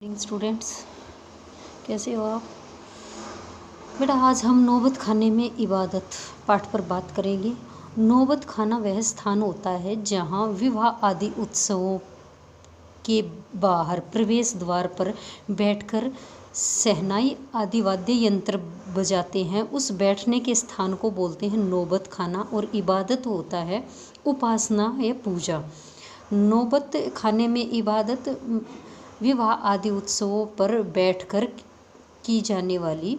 Students, कैसे हो आप? बेटा, आज हम नौबत खाने में इबादत पाठ पर बात करेंगे। नौबत खाना वह स्थान होता है जहाँ विवाह आदि उत्सवों के बाहर प्रवेश द्वार पर बैठकर शहनाई आदि वाद्य यंत्र बजाते हैं। उस बैठने के स्थान को बोलते हैं नौबत खाना, और इबादत होता है उपासना या पूजा। नौबत खाने में इबादत विवाह आदि उत्सवों पर बैठकर की जाने वाली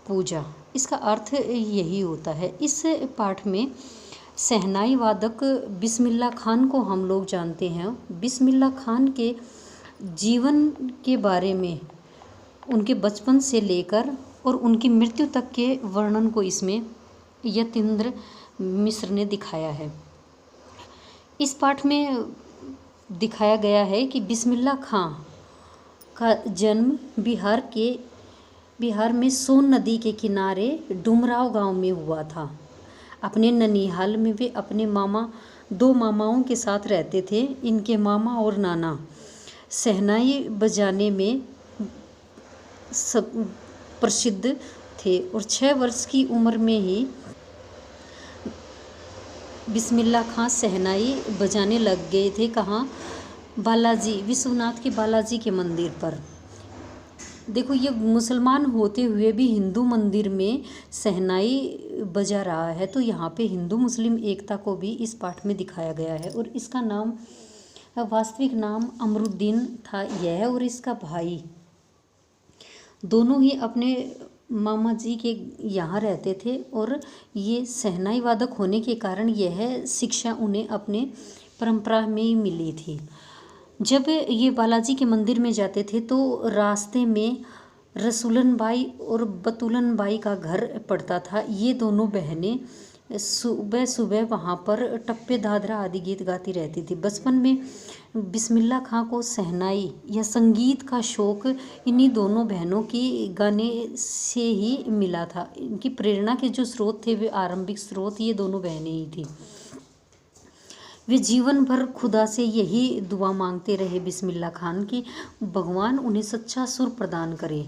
पूजा, इसका अर्थ यही होता है। इस पाठ में शहनाई वादक बिस्मिल्लाह खान को हम लोग जानते हैं। बिस्मिल्लाह खान के जीवन के बारे में, उनके बचपन से लेकर और उनकी मृत्यु तक के वर्णन को इसमें यतीन्द्र मिश्र ने दिखाया है। इस पाठ में दिखाया गया है कि बिस्मिल्लाह खां का जन्म बिहार में सोन नदी के किनारे डुमराव गांव में हुआ था। अपने ननिहाल में वे अपने दो मामाओं के साथ रहते थे। इनके मामा और नाना शहनाई बजाने में सब प्रसिद्ध थे, और 6 वर्ष की उम्र में ही बिस्मिल्लाह खां शहनाई बजाने लग गए थे। कहाँ? बालाजी, विश्वनाथ के बालाजी के मंदिर पर। देखो, ये मुसलमान होते हुए भी हिंदू मंदिर में शहनाई बजा रहा है, तो यहाँ पे हिंदू मुस्लिम एकता को भी इस पाठ में दिखाया गया है। और इसका नाम, वास्तविक नाम अमरुद्दीन था यह, और इसका भाई, दोनों ही अपने मामा जी के यहाँ रहते थे, और ये शहनाई वादक होने के कारण यह शिक्षा उन्हें अपने परंपरा में ही मिली थी। जब ये बालाजी के मंदिर में जाते थे तो रास्ते में रसूलन बाई और बतूलन बाई का घर पड़ता था। ये दोनों बहनें सुबह सुबह वहाँ पर टप्पे दादरा आदि गीत गाती रहती थी। बचपन में बिस्मिल्लाह खां को शहनाई या संगीत का शौक़ इन्हीं दोनों बहनों की गाने से ही मिला था। इनकी प्रेरणा के जो स्रोत थे, वे आरंभिक स्रोत ये दोनों बहनें ही थी। वे जीवन भर खुदा से यही दुआ मांगते रहे बिस्मिल्लाह खान की भगवान उन्हें सच्चा सुर प्रदान करे।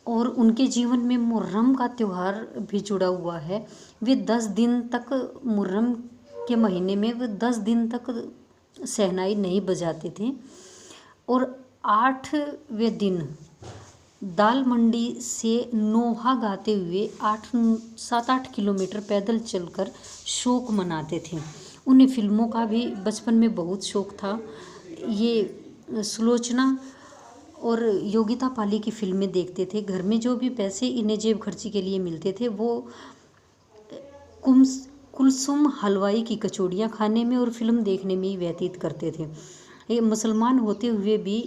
और उनके जीवन में मुहर्रम का त्यौहार भी जुड़ा हुआ है। वे 10 दिन तक, मुहर्रम के महीने में वे 10 दिन तक शहनाई नहीं बजाते थे, और 8वें दिन दाल मंडी से नोहा गाते हुए 7-8 किलोमीटर पैदल चलकर शोक मनाते थे। उन्हें फिल्मों का भी बचपन में बहुत शौक़ था। ये सुलोचना और योगिता पाली की फिल्में देखते थे। घर में जो भी पैसे इन्हें जेब खर्ची के लिए मिलते थे, वो कुलसुम हलवाई की कचौड़ियाँ खाने में और फिल्म देखने में ही व्यतीत करते थे। ये मुसलमान होते हुए भी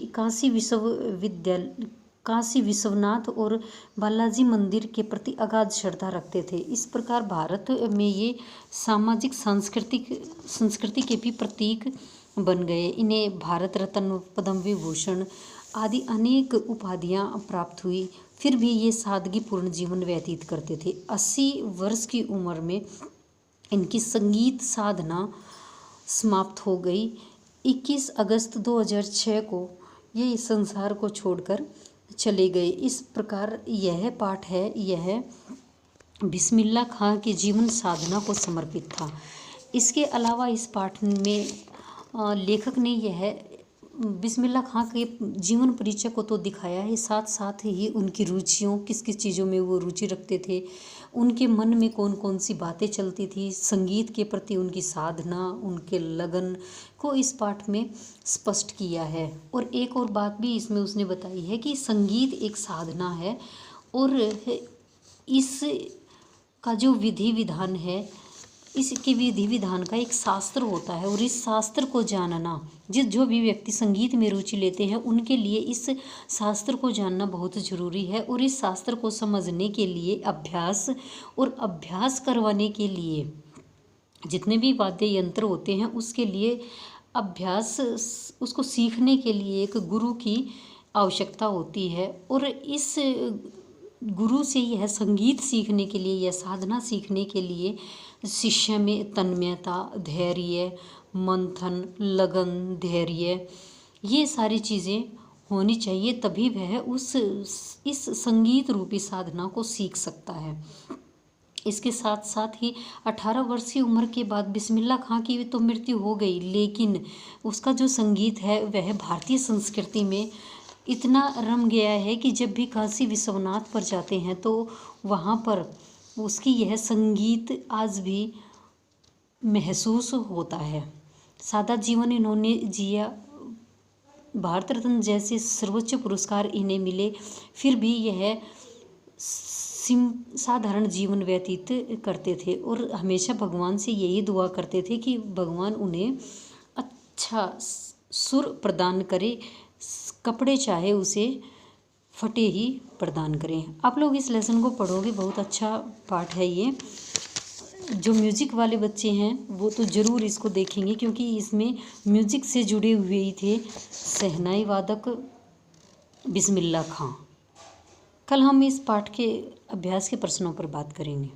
काशी विश्वनाथ और बालाजी मंदिर के प्रति अगाध श्रद्धा रखते थे। इस प्रकार भारत में ये सामाजिक संस्कृति के भी प्रतीक बन गए। इन्हें भारत रत्न, पद्म विभूषण आदि अनेक उपाधियां प्राप्त हुई। फिर भी ये सादगीपूर्ण जीवन व्यतीत करते थे। 80 वर्ष की उम्र में इनकी संगीत साधना समाप्त हो गई। 21 अगस्त 2006 को ये इस संसार को छोड़कर चले गए। इस प्रकार यह पाठ है, यह बिस्मिल्लाह खां के जीवन साधना को समर्पित था। इसके अलावा इस पाठ में लेखक ने यह बिस्मिल्लाह खां के जीवन परिचय को तो दिखाया है, साथ साथ ही उनकी रुचियों, किस किस चीज़ों में वो रुचि रखते थे, उनके मन में कौन कौन सी बातें चलती थी, संगीत के प्रति उनकी साधना, उनके लगन को इस पाठ में स्पष्ट किया है। और एक और बात भी इसमें उसने बताई है कि संगीत एक साधना है, और इस का जो विधि विधान है, इसके विधि विधान का एक शास्त्र होता है, और इस शास्त्र को जानना, जो भी व्यक्ति संगीत में रुचि लेते हैं उनके लिए इस शास्त्र को जानना बहुत ज़रूरी है। और इस शास्त्र को समझने के लिए अभ्यास करवाने के लिए जितने भी वाद्य यंत्र होते हैं, उसके लिए अभ्यास, उसको सीखने के लिए एक गुरु की आवश्यकता होती है। और इस गुरु से यह संगीत सीखने के लिए, यह साधना सीखने के लिए शिष्य में तन्मयता, धैर्य, मंथन, लगन, धैर्य, ये सारी चीज़ें होनी चाहिए, तभी वह इस संगीत रूपी साधना को सीख सकता है। इसके साथ साथ ही 18 वर्ष की उम्र के बाद बिस्मिल्ला खां की तो मृत्यु हो गई, लेकिन उसका जो संगीत है वह भारतीय संस्कृति में इतना रम गया है कि जब भी काशी विश्वनाथ पर जाते हैं तो वहाँ पर उसकी यह संगीत आज भी महसूस होता है। सादा जीवन इन्होंने जिया, भारत रत्न जैसे सर्वोच्च पुरस्कार इन्हें मिले, फिर भी यह साधारण जीवन व्यतीत करते थे और हमेशा भगवान से यही दुआ करते थे कि भगवान उन्हें अच्छा सुर प्रदान करे, कपड़े चाहे उसे फटे ही प्रदान करें। आप लोग इस लेसन को पढ़ोगे, बहुत अच्छा पाठ है ये। जो म्यूज़िक वाले बच्चे हैं वो तो ज़रूर इसको देखेंगे, क्योंकि इसमें म्यूज़िक से जुड़े हुए ही थे शहनाई वादक बिस्मिल्ला खां। कल हम इस पाठ के अभ्यास के प्रश्नों पर बात करेंगे।